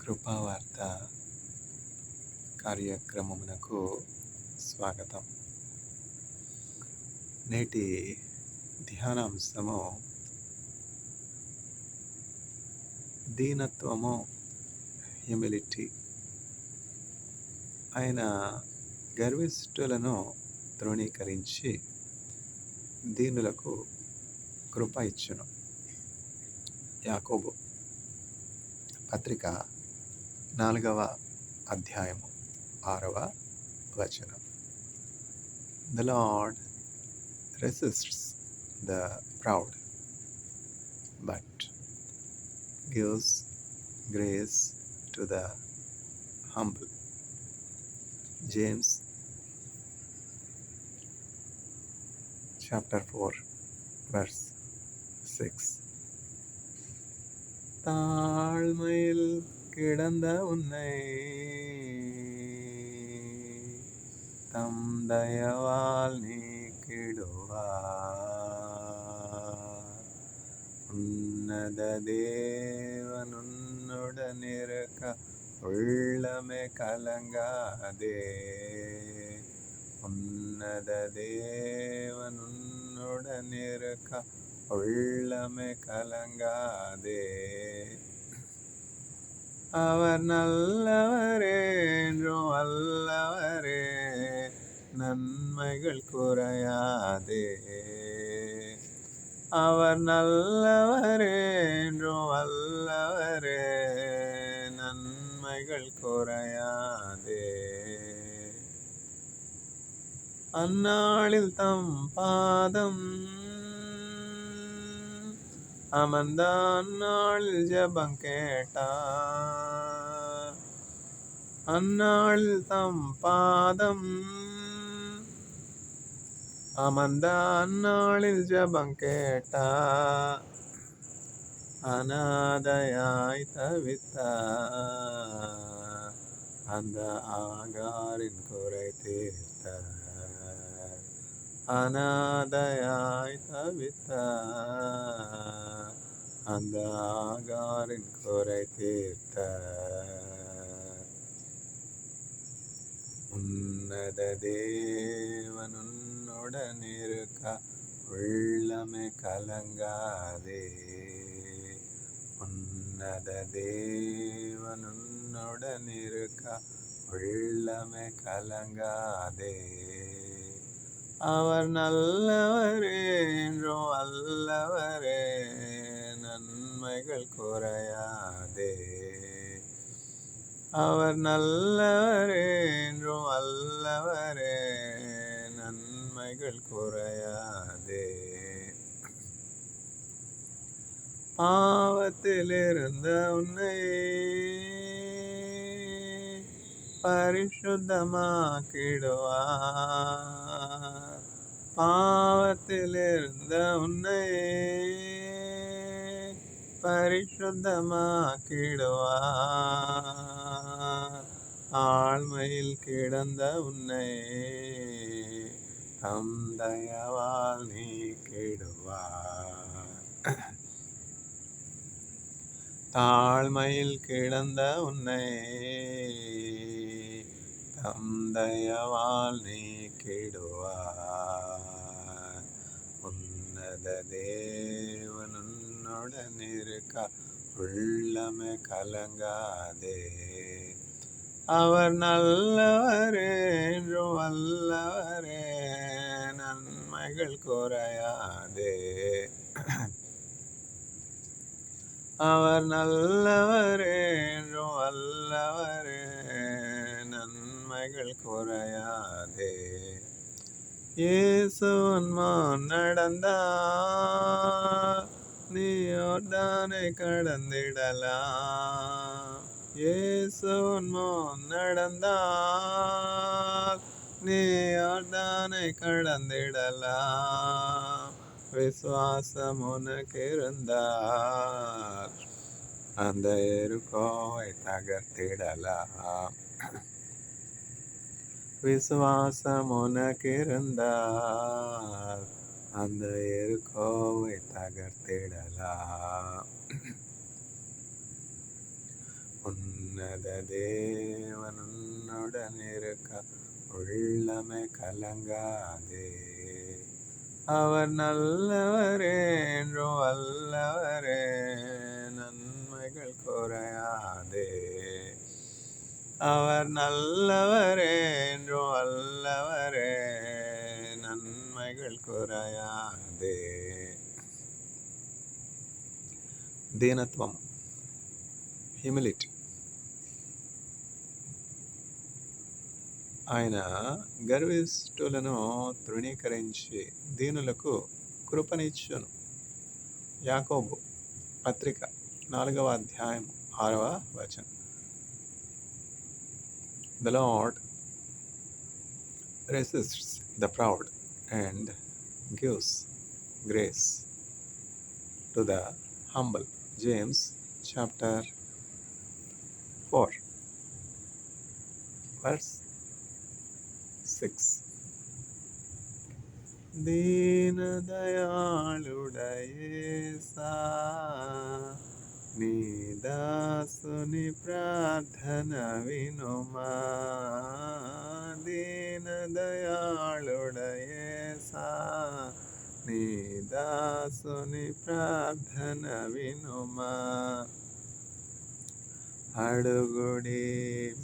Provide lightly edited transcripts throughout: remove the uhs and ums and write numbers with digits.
కృపావార్త కార్యక్రమమునకు స్వాగతం. నేటి ధ్యానాంశము దీనత్వము, హ్యూమిలిటీ. ఆయన గర్విష్ఠులను తృణీకరించి దీనులకు కృప ఇచ్చును. యాకోబు పత్రిక 4వ అధ్యాయము 6వ వచనం. The Lord resists the proud, but gives grace to the humble. James chapter 4 verse 6. தாழ்மையில் கிடந்த உன்னை தம் தயவால் நீக்கிடுவார். உன்னத தேவன் உன்னுடனிருக்க உள்ளமே கலங்காதே. உன்னத தேவன் உன்னுடனிருக்க உள்ளமே கலங்காதே. அவர் நல்லவரே, என்றும் வல்லவரே, நன்மைகள் குறையாதே. அவர் நல்லவரே, என்றும் வல்லவரே, நன்மைகள் குறையாதே. அந்நாளில் தம் பாதம் அமர்ந்த அந்நாளில் ஜெபம் கேட்டார். அந்நாளில் தம் பாதம் அமர்ந்த அந்நாளில் ஜெபம் கேட்டார். அநாதையாய் தவித்தார், அந்த ஆகாரின் குறை தீர்த்தார். அநாதையாய் தவித்தார், அந்த ஆகாரின் குறை தீர்த்தார். உன்னத தேவன் உன்னுடன் இருக்க உள்ளமே கலங்காதே. உன்னத தேவன் உன்னுடன் இருக்க உள்ளமே கலங்காதே. அவர் நல்லவரே, என்றும் வல்லவரே, நன்மைகள் குறையாதே. அவர் நல்லவரே, என்றும் வல்லவரே, நன்மைகள் குறையாதே. பாவத்தில் இருந்த உன்னை பரிசுத்தமாக்கிடுவார். பாவத்தில் இருந்த உன்னை பரிசுத்தமாக்கிடுவார். ஆழ்மையில் கிடந்த உன்னை தம் தயவால் நீக்கிடுவார். தாழ்மையில் கிடந்த உன்னை தம் தயவால் நீக்கிடுவார். உன்னத தேவன் உன்னுடன் இருக்க உள்ளமே கலங்காதே. அவர் நல்லவரே, என்றும் வல்லவரே, நன்மைகள் குறையாதே. அவர் நல்லவரே, என்றும் வல்லவரே, நன்மைகள் குறையாதே. இயேசு உன் முன் நடந்தார், நீ யோர்தானை கடந்திடலாம். இயேசு உன் முன் நடந்தார், நீ யோர்தானை கடந்திடலாம். விசுவாசம் உனக்கு இருந்தால் அந்த எரிகோவை தகர்த்திடலாம். விசுவாசம் உனக்கு இருந்தால் அந்த எரிகோவை தகர்த்திடலாம். உன்னத தேவனுன்னுடன் இருக்க உள்ளமே கலங்காதே. அவர் நல்லவரே, என்றும் வல்லவரே, நன்மைகள் குறையாதே. அவர் நல்லவரே, என்றும் வல்லவரே, நன்மைகள் குறையாதே. దీనత్వం, హ్యూమిలిటీ. ఆయన గర్విష్ఠులను తృణీకరించి దీనులకు కృపనిచ్చును. యాకోబు పత్రిక 4వ అధ్యాయం 6వ వచనం. The Lord resists the proud and gives grace to the humble. James chapter 4 verse 6. దీన దయాళుడయేసా, నీ దాసుని ప్రార్థన వినుమా. దీన దయాళుడయేసా, నీ దాసుని ప్రార్థన వినుమా. అడుగుడి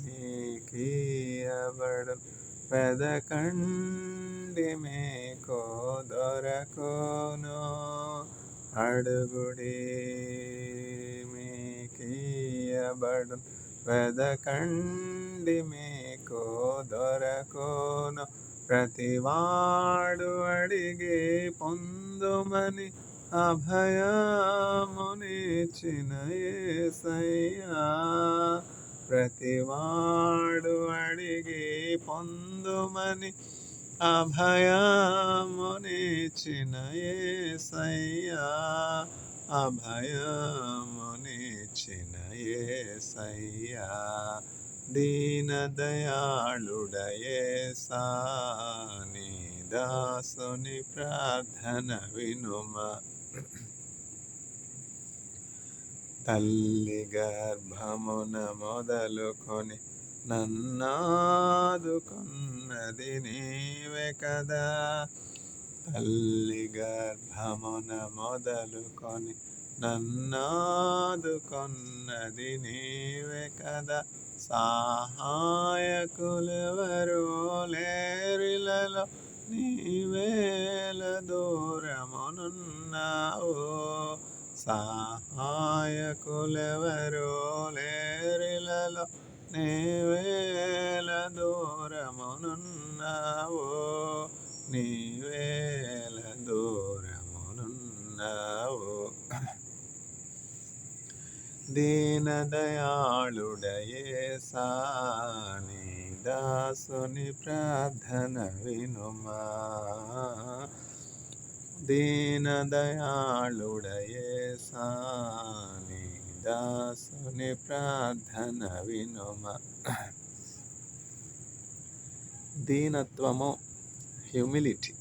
మీకియబడు, వెదకండి మీకు దొరకును. అడుగుడి మీకియబడు, వెదకండి మీకు దొరకును. ప్రతివాడు అడిగి పొందుమని అభయమునిచ్చిన యేసయ్యా. ప్రతివాడు అడిగి పొందుమని అభయమునిచ్చిన యేసయ్యా. అభయమునిచ్చిన యేసయ్యా. దీన దయాళుడయేసా, నీ దాసుని ప్రార్థన వినుమా. తల్లి గర్భమున మొదలుకొని నన్నాదుకున్నది నీవే కదా. తల్లి గర్భమున మొదలుకొని నన్నాదుకున్నది నీవే కదా. సహాయకులెవరూ లేరిలలో, నీవేల దూరమునున్నావు. సహాయకులెవరూ లేరిలలో, నీవేల దూరమునున్నావు. నీవేల దూరమునున్నావు. దీన దయాళుడయేసా, నీ దాసుని ప్రార్థన వినుమా. దీన దయాళుడయేసా, నీ దాసుని ప్రార్థన వినుమా. దీనత్వము, హ్యూమిలిటీ.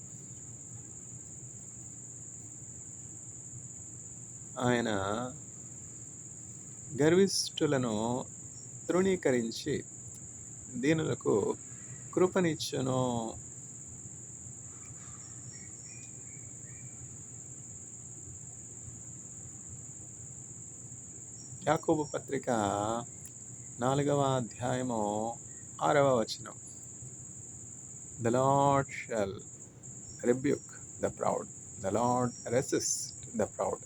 ఆయన గర్విష్ఠులను తృణీకరించి దీనులకు కృపనిచ్చును. యాకోబు పత్రిక 4వ అధ్యాయము 6వ వచనం. The Lord shall rebuke the proud. The Lord resists the proud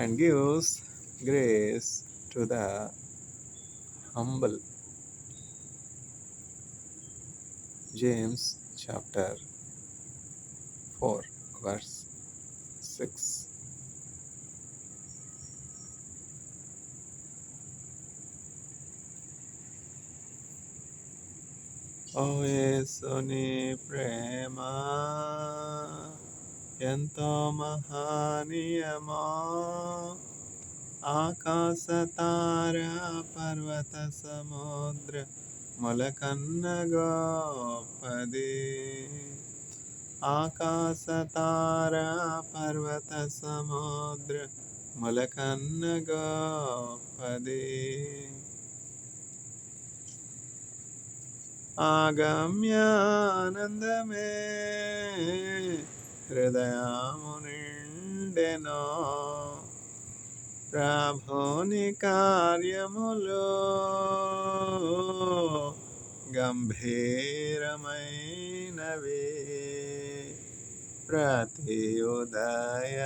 and gives grace to the humble. James chapter 4 verse 6. ఓ యేసుని ప్రేమ ఎంతో మహనీయమో. ఆకాశ తార పర్వత సముద్ర మొలకన్న గొప్పది. ఆకాశ తార పర్వత సముద్ర మొలకన్న గొప్పది. ఆగమ్యానందమే హృదయము నిండెనో, ప్రభుని కార్యములు గంభీరమైనవి. ప్రతి ఉదయ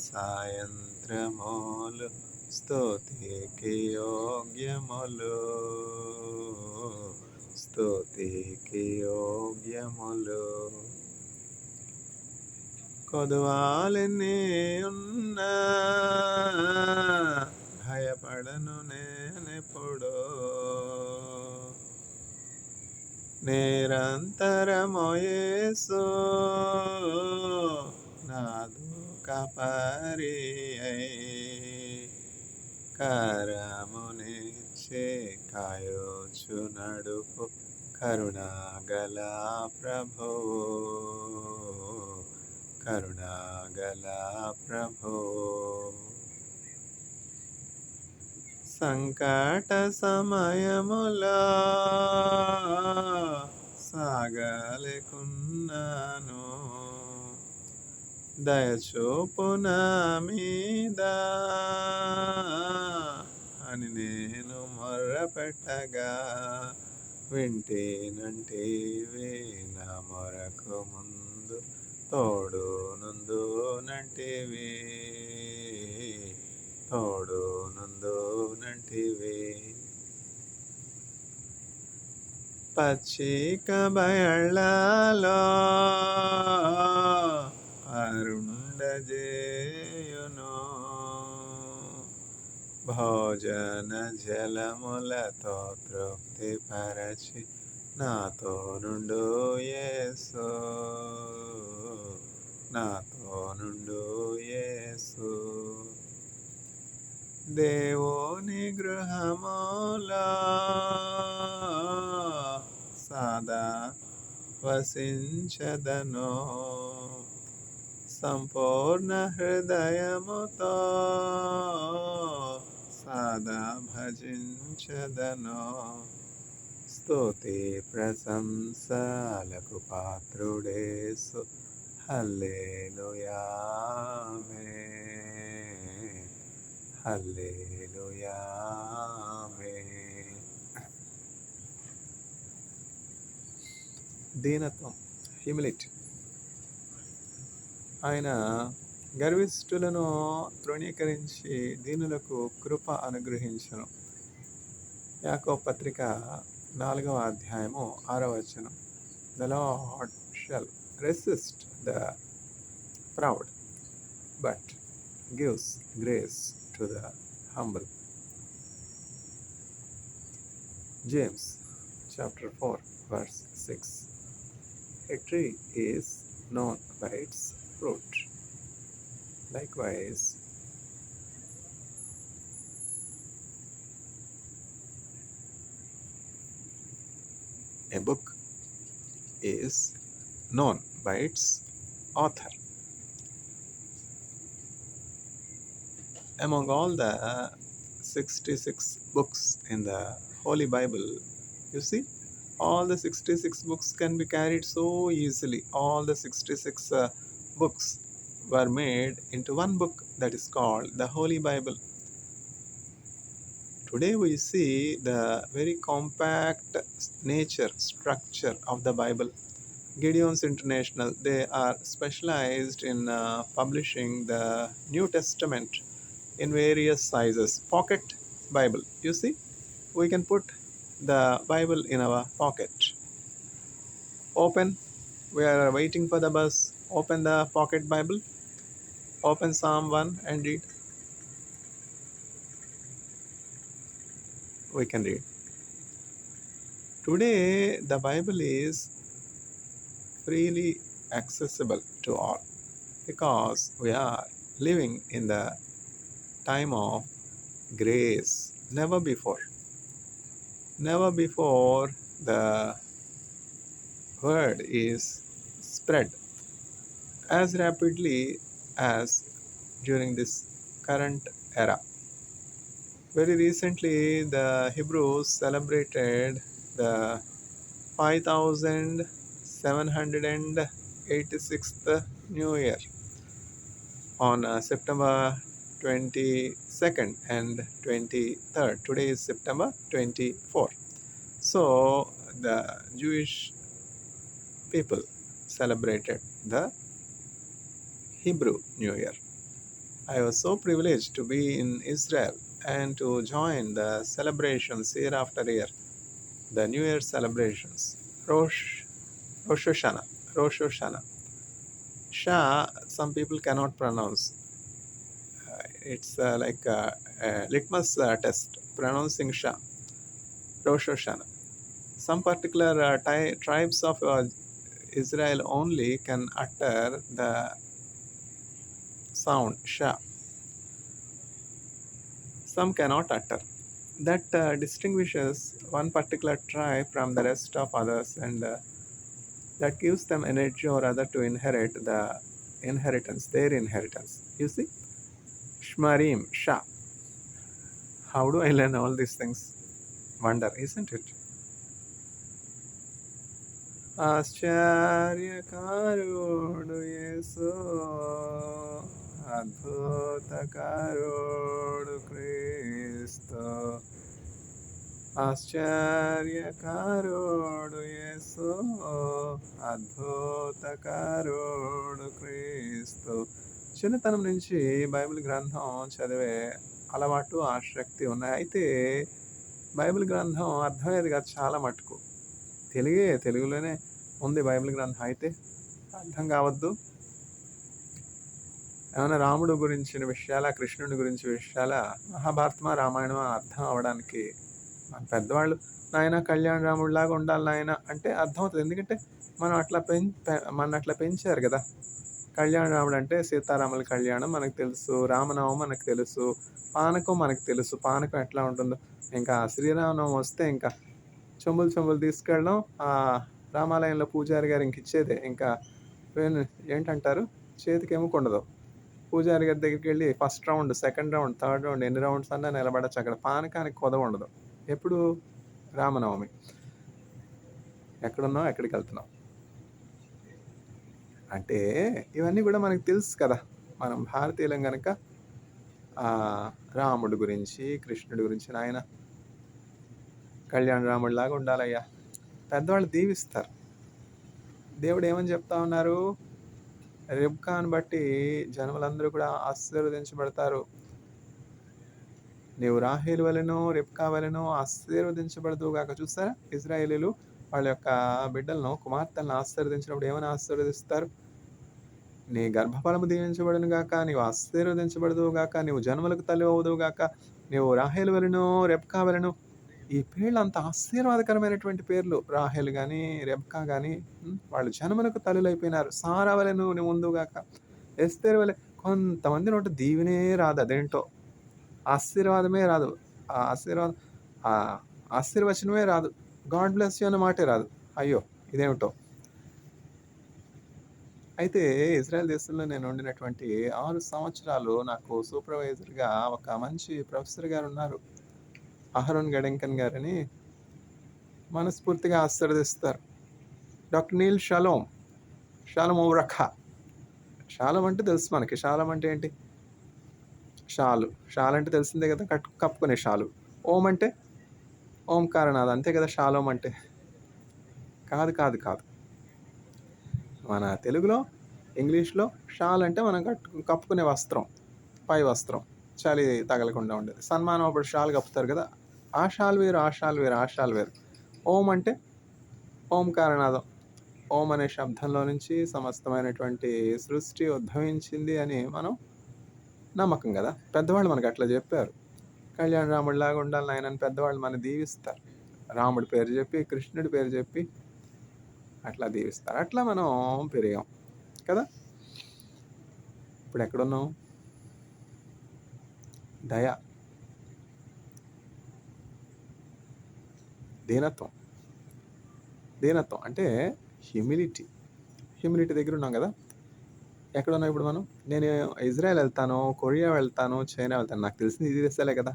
సాయంత్రములు స్తుతికి యోగ్యములు, స్తుతికి యోగ్యములు. కొదువాలెన్ని ఉన్నా భయపడను నేనెప్పుడు, నిరంతరము యేసు నాదు కాపరి అయి, కరమునిచ్చి కాయోచు నడుపు కరుణాగల ప్రభువు, కరుణాగల ప్రభువు. సంకట సమయములో సాగలేకున్నాను, దయచూపు నా మీద అని నేను మొర్రపెట్టగా, వింటేనంటివి నా మొరకు ముందు, తోడు నుందు నంటివి, తోడు నుందు నంటివి. పచ్చిక బయళ్ళలో అరుండజేయును, భోజన జలములతో తృప్తిపరచి నాతో నుండు యేసు, నాతో నుండు యేసు. దేవుని గృహములో సదా వసించదను, సంపూర్ణ హృదయముతో సదా భజించదను. స్తుతి ప్రశంసలకు పాత్రుడేసు, హల్లెలూయా ఆమేన్, హల్లెలూయా ఆమేన్. దీనత్వం, హ్యూమిలిటీ. ఆయన గర్విష్ఠులను తృణీకరించి దీనులకు కృప అనుగ్రహించును. యాకోబు పత్రిక 4వ అధ్యాయము 6వ వచనం. The Lord shall resist the proud, but gives grace to the humble. James chapter 4 verse 6. A tree is known by its fruit. Likewise, a book is known by its author. Among all the 66 books in the Holy Bible, you see, all the 66 books can be carried so easily. All the 66 books were made into one book that is called the Holy Bible. Today we see the very compact nature, structure of the Bible. Gideon's International, they are specialized in publishing the New Testament in various sizes. Pocket Bible, you see, we can put the Bible in our pocket. Open, we are waiting for the bus, open the pocket Bible, open Psalm 1 and read. We can read. Today the Bible is freely accessible to all because we are living in the time of grace. Never before the word is spread as rapidly as during this current era. Very recently, the Hebrews celebrated the 5786th New Year on September 22nd and 23rd. Today is September 24th. So, the Jewish people celebrated the Hebrew New Year. I was so privileged to be in Israel and to join the celebrations year after year, the New Year celebrations. Rosh Hashanah, Rosh Hashanah. Shah, some people cannot pronounce. It's like a litmus test, pronouncing Shah, Rosh Hashanah. Some particular tribes of Israel only can utter the sound Shah. Some cannot utter. That distinguishes one particular tribe from the rest of others, and that gives them an edge or other to inherit the inheritance, their inheritance. You see, Shmarim, Shah. How do I learn all these things? Wonder, isn't it? ఆశ్చర్యకారుడు యేసు అద్భుతకారుడు క్రీస్తు ఆశ్చర్యకారుడు యేసు అద్భుతకారుడు క్రీస్తు. చిన్నతనం నుంచి Bible గ్రంథం చదివే అలవాటు ఆసక్తి ఉన్నాయి. అయితే బైబిల్ గ్రంథం అర్థమయ్యేది కాదు చాలా మటుకు. తెలుగులోనే ఉంది బైబిల్ గ్రంథం, అయితే అర్థం కావద్దు. ఏమైనా రాముడు గురించిన విషయాల, కృష్ణుడి గురించి విషయాల, మహాభారతమా రామాయణమా అర్థం అవ్వడానికి మన పెద్దవాళ్ళు నాయన కళ్యాణ రాముడిలాగా ఉండాలి నాయన అంటే అర్థమవుతుంది. ఎందుకంటే మనం అట్లా పెంచారు కదా. కళ్యాణ రాముడు అంటే సీతారాముల కళ్యాణం మనకు తెలుసు, రామనవమి మనకు తెలుసు, పానకం మనకు తెలుసు. పానకం ఎట్లా ఉంటుందో, ఇంకా శ్రీరామనవమి వస్తే ఇంకా చెంబులు తీసుకెళ్ళడం, ఆ రామాలయంలో పూజారి గారు ఇంక ఇచ్చేదే. ఇంకా ఏంటంటారు, చేతికేమో కొండదు. పూజారి గారి దగ్గరికి వెళ్ళి first round, second round, third round ఎన్ని రౌండ్స్ అన్నా నిలబడచ్చు. అక్కడ పానకానికి కొదవ ఉండదు. ఎప్పుడు రామనవమి. ఎక్కడున్నావు, ఎక్కడికి వెళ్తున్నావు అంటే ఇవన్నీ కూడా మనకు తెలుసు కదా. మనం భారతీయులం కనుక రాముడి గురించి, కృష్ణుడి గురించి, నాయన కళ్యాణ రాముడిలాగా ఉండాలయ్యా, పెద్దవాళ్ళు దీవిస్తారు. దేవుడు ఏమని చెప్తా ఉన్నారు, రిబ్కాను బట్టి జనములందరూ కూడా ఆశీర్వదించబడతారు. నీవు రాహేలు వలెనో రిబ్కా వలెనో ఆశీర్వదించబడదుగాక. చూస్తారా, ఇజ్రాయేలీలు వాళ్ళ యొక్క బిడ్డలను, కుమార్తెలను ఆశీర్వదించినప్పుడు ఏమని ఆశీర్వదిస్తారు? నీ గర్భఫలము దీవించబడును గాక, నీవు ఆశీర్వదించబడదు గాక, నీవు జన్మలకు తల్లి అవుదువు గాక, నీవు రాహేలు వలెనో రెబ్కా వలెనో. ఈ పేర్లు అంత ఆశీర్వాదకరమైనటువంటి పేర్లు. రాహేల్ కానీ, రెబ్కా కానీ వాళ్ళు జన్మలకు తల్లులైపోయినారు. సారా వలె నువ్వు ముందుగాక, ఎస్తేరు వలె. కొంతమంది నోట దీవెనే రాదు, అదేంటో ఆశీర్వాదమే రాదు, ఆశీర్వచనమే రాదు, గాడ్ బ్లెస్ యూ అన్న మాటే రాదు. అయ్యో ఇదేమిటో. అయితే ఇజ్రాయెల్ దేశంలో నేను ఉండినటువంటి 6 సంవత్సరాలు నాకు సూపర్వైజర్గా ఒక మంచి ప్రొఫెసర్ గారు ఉన్నారు, అహరోన్ గడెంకన్ గారని. మనస్ఫూర్తిగా ఆశీర్వదిస్తారు. డాక్టర్ నీల్ షలోమ్, షాలం ఓరఖా. షాలం అంటే తెలుసు మనకి. షాలం అంటే ఏంటి? షాలు అంటే తెలిసిందే కదా, కప్పుకునే షాలు. ఓం అంటే ఓంకారనాథ్, అంతే కదా షాలోం అంటే. కాదు. మన తెలుగులో, ఇంగ్లీష్లో షాల్ అంటే మనం కప్పుకునే వస్త్రం, పై వస్త్రం, చలి తగలకుండా ఉండేది. సన్మానం అప్పుడు షాల్ కప్పుతారు కదా, ఆ షాల్ వేరు. ఓం అంటే ఓంకారనాథం. ఓం అనే శబ్దంలో నుంచి సమస్తమైనటువంటి సృష్టి ఉద్భవించింది అని మనం నమ్మకం కదా. పెద్దవాళ్ళు మనకు అట్లా చెప్పారు. కళ్యాణ రాముడిలాగా ఉండాలి నాయన అని పెద్దవాళ్ళు మన దీవిస్తారు. రాముడి పేరు చెప్పి, కృష్ణుడి పేరు చెప్పి అట్లా దీవిస్తారు. అట్లా మనం పెరిగాం కదా. ఇప్పుడు ఎక్కడున్నాం? దయ, దీనత్వం అంటే హ్యూమిలిటీ దగ్గర ఉన్నాం కదా. ఎక్కడున్నాం ఇప్పుడు మనం? నేను ఇజ్రాయెల్ ఎళ్తాను, కొరియా వెళ్తాను, చైనా వెళ్తాను. నాకు తెలిసింది ఈ దేశాలే కదా!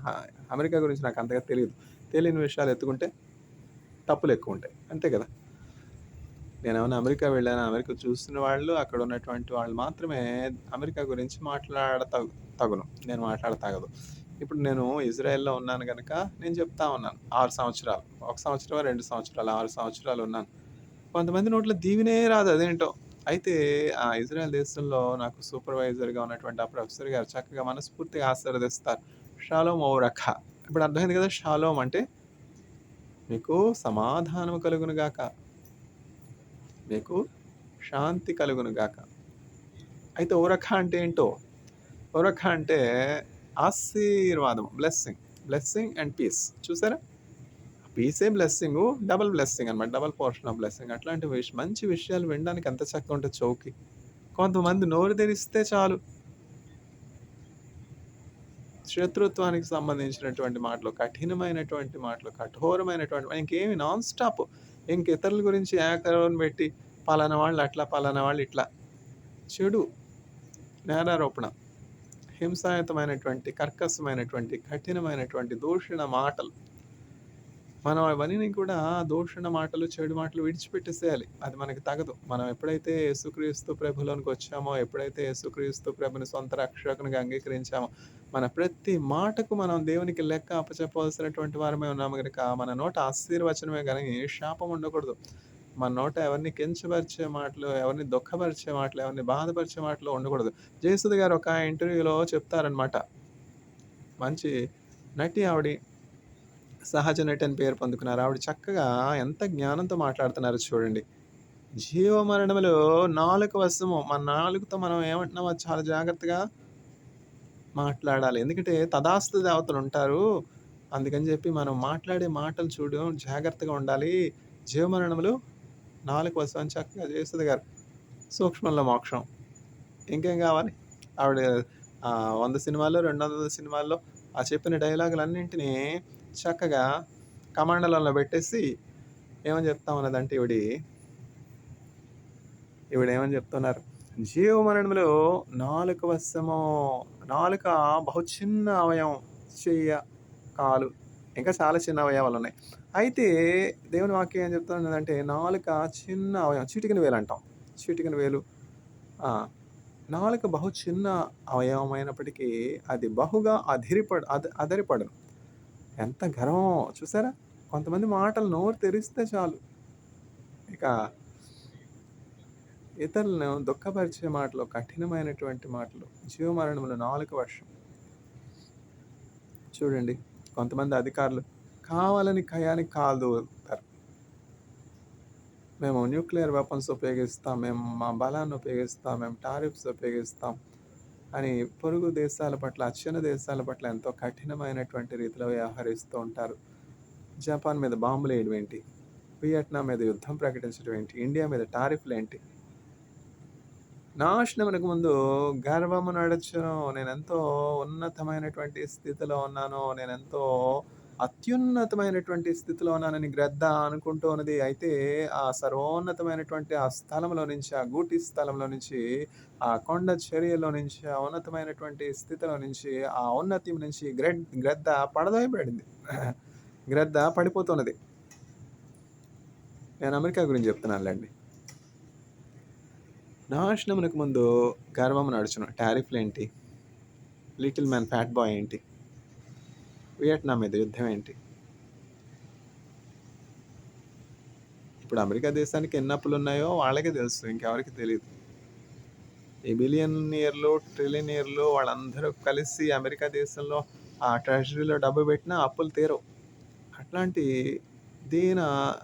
అమెరికా గురించి నాకు అంతగా తెలీదు. తెలియని విషయాలు ఎత్తుకుంటే తప్పులెక్కువుంటాయి. అంతే కదా! నేనేమన్నా అమెరికా వెళ్ళానా, అమెరికా చూసిన వాళ్ళు, అక్కడ ఉన్నటువంటి వాళ్ళు మాత్రమే అమెరికా గురించి తగును. నేను తగదు. ఇప్పుడు నేను ఇజ్రాయెల్‌లో ఉన్నాను గనక నేను చెప్తా ఉన్నాను. 6 సంవత్సరాలు. 1 సంవత్సరమో, 2 సంవత్సరాలు, 6 సంవత్సరాలు ఉన్నాను. కొంతమంది నోట్లో దీవెనే రాదు అదేంటో. అయితే ఆ ఇజ్రాయెల్ దేశంలో నాకు సూపర్‌వైజర్‌గా ఉన్నటువంటి ఆ ప్రొఫెసర్ గారు చక్కగా మనస్ఫూర్తిగా ఆశీర్వదిస్తారు. షాలోమ్ ఓరఖ. ఇప్పుడు అర్థమైంది కదా! షాలోమ్ అంటే మీకు సమాధానము కలుగును గాక. మీకు శాంతి కలుగును గాక. అయితే ఓరఖ అంటే ఏంటో? ఓరఖ అంటే ఆశీర్వాదం. బ్లెస్సింగ్. Blessing and peace. చూసారా? పీసే బ్లెస్సింగు. డబుల్ బ్లెస్సింగ్ అనమాట. Double portion of blessing. అట్లాంటి మంచి విషయాలు వినడానికి ఎంత చక్కగుంటది చెవుకి. కొంతమంది నోరు తెరిస్తే చాలు శత్రుత్వానికి సంబంధించినటువంటి మాటలు, కఠినమైనటువంటి మాటలు, కఠోరమైనటువంటి ఇంకేమి నాన్ స్టాప్. ఇంక ఇతరుల గురించి ఏకరవన పెట్టి పలానా వాళ్ళు అట్లా, పలానా వాళ్ళు ఇట్లా. చెడు, నేరారోపణ, హింసాయుతమైనటువంటి, కర్కశమైనటువంటి, కఠినమైనటువంటి దూషణ మాటలు. మనం అవన్నీ కూడా దూషణ మాటలు, చెడు మాటలు విడిచిపెట్టేసేయాలి. అది మనకి తగదు. మనం ఎప్పుడైతే యేసుక్రీస్తు ప్రభులోనికి వచ్చామో, ఎప్పుడైతే యేసుక్రీస్తు ప్రభుని సొంత రక్షకునిగా అంగీకరించామో, మన ప్రతి మాటకు మనం దేవునికి లెక్క అప్పచెప్పవలసినటువంటి వారమే ఉన్నాము గనక, మన నోట ఆశీర్వచనమే గాని శాపం ఉండకూడదు. మన నోట ఎవరిని కించపరిచే మాటలు, ఎవరిని దుఃఖపరిచే మాటలు, ఎవరిని బాధపరిచే మాటలు ఉండకూడదు. జయసుధ గారు ఒక ఇంటర్వ్యూలో చెప్తారనమాట. మంచి నటి ఆవిడ. సహజ నటి అని పేరు పొందుకున్నారు. ఆవిడ చక్కగా ఎంత జ్ఞానంతో మాట్లాడుతున్నారో చూడండి. జీవమరణములు నాలుక వశము. మన నాలుకతో మనం ఏమంటున్నామో అది చాలా జాగ్రత్తగా మాట్లాడాలి. ఎందుకంటే తథాస్తు దేవతలుంటారు. అందుకని చెప్పి మనం మాట్లాడే మాటలు చూడు జాగ్రత్తగా ఉండాలి. జీవమరణములు నాలుక వశం అని చక్కగా జయసుధ గారు. సూక్ష్మంలో మోక్షం. ఇంకేం కావాలి? ఆవిడ 100 సినిమాల్లో, 200 సినిమాల్లో ఆ చెప్పిన డైలాగులన్నింటినీ చక్కగా కమండలంలో పెట్టేసి ఏమని చెప్తా ఉన్నదంటే ఈవిడేమని చెప్తున్నారు? జీవమరణములో నాలుక వశము. నాలుక బహు చిన్న అవయవం. చెయ్య, కాలు ఇంకా చాలా చిన్న అవయవాలున్నాయి. అయితే దేవుని వాక్యం ఏం చెప్తున్నదంటే నాలుక చిన్న అవయవం. చిటికెన వేలంటాం. చిటికెన వేలు. ఆ! నాలుక బహు చిన్న అవయవమైనప్పటికీ అది బహుగా అదిరిపడును. ఎంత గర్వమో చూసారా? కొంతమంది మాటలు నోరు తెరిస్తే చాలు. ఇక ఇతరులను దుఃఖపరిచే మాటలు, కఠినమైనటువంటి మాటలు, జీవమరణములు నాలుక వశం. చూడండి కొంతమంది అధికారులు కావాలని కయానికి కాలు దూరుతారు. మేము న్యూక్లియర్ వెపన్స్ ఉపయోగిస్తాం, మేము మా బలాన్ని ఉపయోగిస్తాం, మేము టారిఫ్స్ ఉపయోగిస్తాం అని పొరుగు దేశాల పట్ల, చిన్న దేశాల పట్ల ఎంతో కఠినమైనటువంటి రీతిలో వ్యవహరిస్తూ ఉంటారు. జపాన్ మీద బాంబులేయడం ఏంటి? వియట్నాం మీద యుద్ధం ప్రకటించడం ఏంటి? ఇండియా మీద టారిఫ్‌లేంటి? నాశనమునకు ముందు గర్వము నడుచును. నేనెంతో ఉన్నతమైనటువంటి స్థితిలో ఉన్నాను. నేనెంతో అత్యున్నతమైనటువంటి స్థితిలో ఉన్నానని గ్రద్ద అనుకుంటూ ఉన్నది. అయితే ఆ సర్వోన్నతమైనటువంటి ఆ స్థలంలో నుంచి, ఆ గూటి స్థలంలో నుంచి, ఆ కొండ చర్యలో నుంచి, ఆ ఉన్నతమైనటువంటి స్థితిలో నుంచి, ఆ ఔన్నత్యం నుంచి గ్రద్ద పడదోయబడింది. గ్రద్ద పడిపోతున్నది. నేను అమెరికా గురించి చెప్తున్నానులెండి. నాశనమునకు ముందు గర్వము నడుచును. టారిఫ్‌లేంటి? లిటిల్ మ్యాన్ ఫ్యాట్ బాయ్ ఏంటి? వియట్నాం మీద యుద్ధం ఏంటి? ఇప్పుడు అమెరికా దేశానికి ఎన్ని అప్పులున్నాయో వాళ్ళకే తెలుసు. ఇంకెవరికీ తెలీదు. ఈ బిలియనీర్లు, ట్రిలియనీర్లు వాళ్ళందరూ కలిసి అమెరికా దేశంలో ఆ ట్రెజరీలో డబ్బు పెట్టినా అప్పులు తీరవు. అట్లాంటి దీన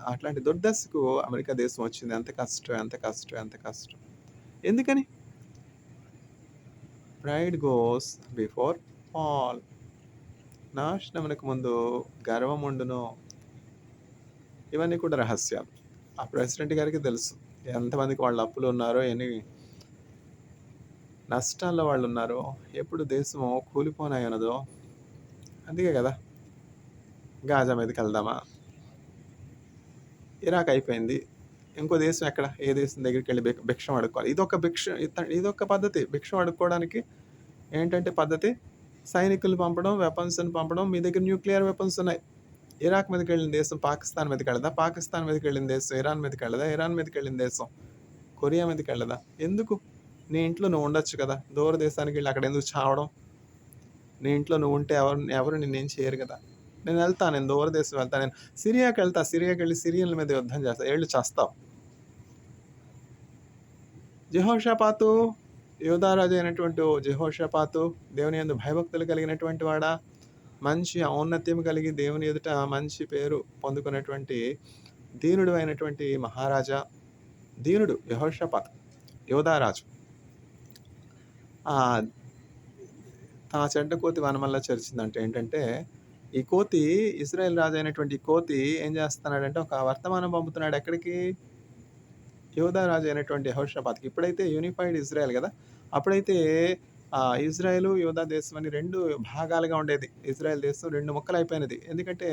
అట్లాంటి దుర్దశకు అమెరికా దేశం వచ్చింది. ఎంత కష్టం, ఎంత కష్టం, ఎంత కష్టం. ఎందుకని? Pride goes before fall. నాశనమునకు ముందు గర్వముండును. ఇవన్నీ కూడా రహస్యాలు. ఆ ప్రెసిడెంట్ గారికి తెలుసు. ఎంతమందికి వాళ్ళ అప్పులు ఉన్నారో, ఎన్ని నష్టాల్లో వాళ్ళున్నారో, ఎప్పుడు దేశము కూలిపోనయ్యున్నదో. అందుకే కదా! గాజా మీదకెళ్దామా? ఇరాక్ అయిపోయింది. ఇంకో దేశం ఎక్కడ? ఏ దేశం దగ్గరికెళ్ళి భిక్షం అడుక్కోవాలి. ఇదొక పద్ధతి. భిక్షం అడుక్కోవడానికి ఏంటంటే పద్ధతి, సైనికుల్ని పంపడం, వెపన్స్‌ని పంపడం. మీ దగ్గర న్యూక్లియర్ వెపన్స్ ఉన్నాయి. ఇరాక్ మీదకెళ్ళిన దేశం పాకిస్తాన్ మీదకెళ్ళదా? పాకిస్తాన్ మీదకెళ్ళిన దేశం ఇరాన్ మీదకెళ్ళదా? ఇరాన్ మీదకెళ్ళిన దేశం కొరియా మీదకెళ్ళదా? ఎందుకు? నీ ఇంట్లో నువ్వు ఉండొచ్చు కదా! దూర దేశానికెళ్ళి అక్కడెందుకు చావడం? నీ ఇంట్లో నువ్వుంటే ఎవరు నిన్నేం చేయరు కదా! నేను దూర దేశం వెళ్తా. నేను సిరియాకెళ్తా. సిరియాకెళ్ళి సిరియన్ల మీద యుద్ధం చేస్తా. ఎళ్లి చస్తావు. జెహోషాపాతు యూదారాజు అయినటువంటి జెహోషాపాతు దేవుని యందు భయభక్తులు కలిగినటువంటి వాడా, మంచి ఔన్నత్యం కలిగి దేవుని ఎదుట మంచి పేరు పొందుకున్నటువంటి దీనుడు అయినటువంటి మహారాజా, దీనుడు యెహోషాపాతు యోధారాజు. ఆ తా చెడ్డ కోతి వనమల్లా చరిచిందంటే ఏంటంటే, ఈ కోతి ఇశ్రాయేల్ రాజు అయినటువంటి ఈ కోతి ఏం చేస్తున్నాడంటే ఒక వర్తమానం పంపుతున్నాడు ఎక్కడికి? యోధా రాజు అయినటువంటి యెహోషాపాతుకి. ఇప్పుడైతే యూనిఫైడ్ ఇజ్రాయెల్ గదా! అప్పుడైతే ఇజ్రాయెలు, యూదా దేశం అని 2 భాగాలుగా ఉండేది. ఇజ్రాయెల్ దేశం 2 ముక్కలైపోయినది. ఎందుకంటే